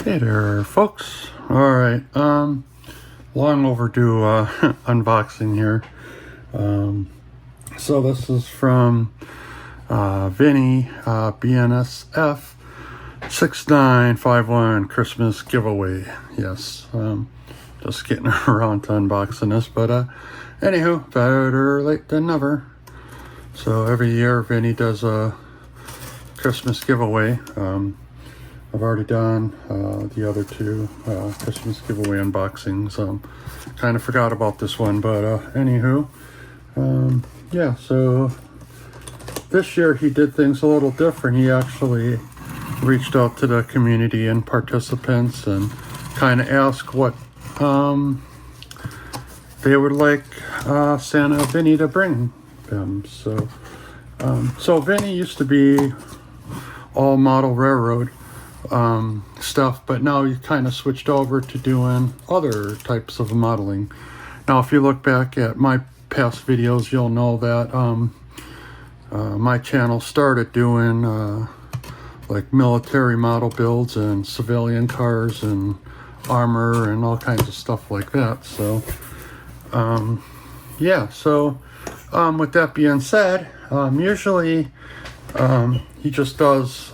Hey there, folks. Alright, long overdue unboxing here. So this is from Vinny, BNSF6951 Christmas giveaway. Yes, just getting around to unboxing this, but anywho, better late than never. So every year Vinny does a Christmas giveaway. I've already done the other two Christmas giveaway unboxings. Kind of forgot about this one, but anywho, yeah, so this year he did things a little different. He actually reached out to the community and participants and kind of asked what they would like Santa Vinny to bring them. So Vinny used to be all model railroad stuff, but now you kind of switched over to doing other types of modeling. Now if you look back at my past videos, you'll know that my channel started doing like military model builds and civilian cars and armor and all kinds of stuff like that. So yeah, so with that being said, usually he just does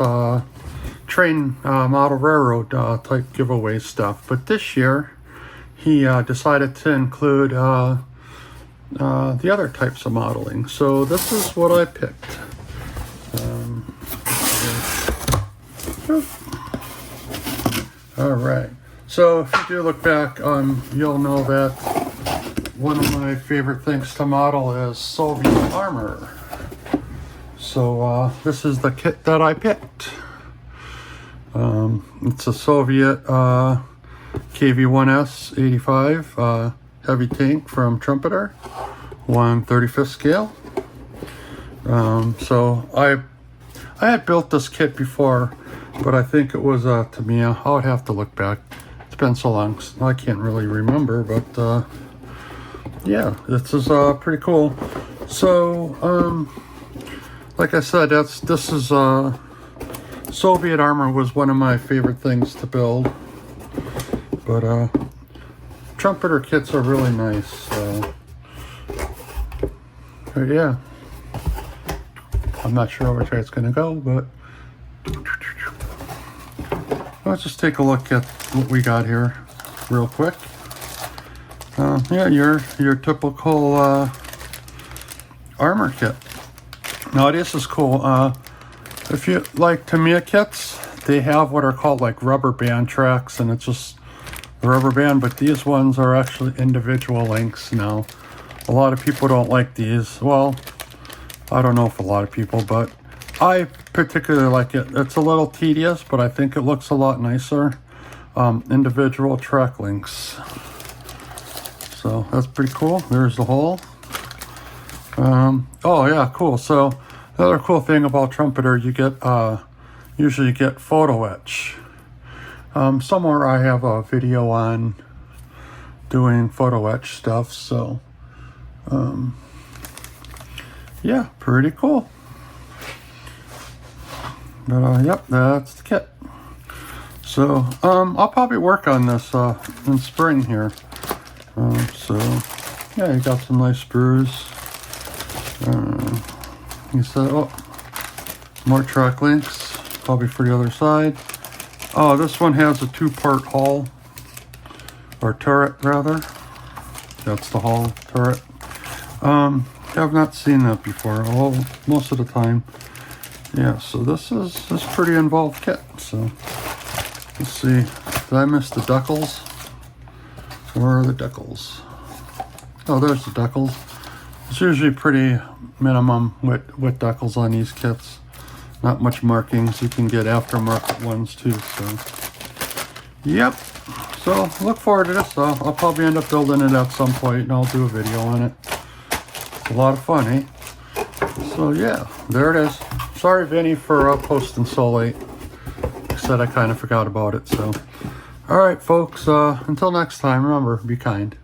train model railroad type giveaway stuff, but this year he decided to include the other types of modeling. So this is what I picked. All right, so if you do look back, you'll know that one of my favorite things to model is Soviet armor. So this is the kit that I picked. It's a Soviet KV-1S 85 heavy tank from Trumpeter, 1/35 scale. So I had built this kit before, but I think it was Tamiya. I would have to look back. It's been so long, I can't really remember, but yeah, this is pretty cool. So like I said, this is Soviet armor was one of my favorite things to build, but Trumpeter kits are really nice. But yeah, I'm not sure which way it's going to go, but let's just take a look at what we got here real quick. Yeah, your typical armor kit. Now this is cool. If you like Tamiya kits, they have what are called like rubber band tracks, and it's just a rubber band, but these ones are actually individual links now. A lot of people don't like these. Well, I don't know if a lot of people, but I particularly like it. It's a little tedious, but I think it looks a lot nicer. Individual track links. So that's pretty cool. There's the hole. Oh yeah, cool. So the other cool thing about Trumpeter, you get usually get photo etch. Somewhere I have a video on doing photo etch stuff. So yeah, pretty cool. But yep, that's the kit. So I'll probably work on this in spring here. So yeah, you got some nice sprues. You said, oh, more track links, probably for the other side. Oh, this one has a two-part hull, or turret rather. That's the hull turret. I've not seen that before. Well, most of the time. Yeah, so this is pretty involved kit. So let's see. Did I miss the decals? Where are the decals? Oh, there's the decals. It's usually pretty minimum with decals on these kits. Not much markings. You can get aftermarket ones too. So yep. So look forward to this. I'll probably end up building it at some point, and I'll do a video on it. It's a lot of fun, eh? So yeah, there it is. Sorry, Vinny, for posting so late. Like I said, I kind of forgot about it. So all right, folks. Until next time, remember, be kind.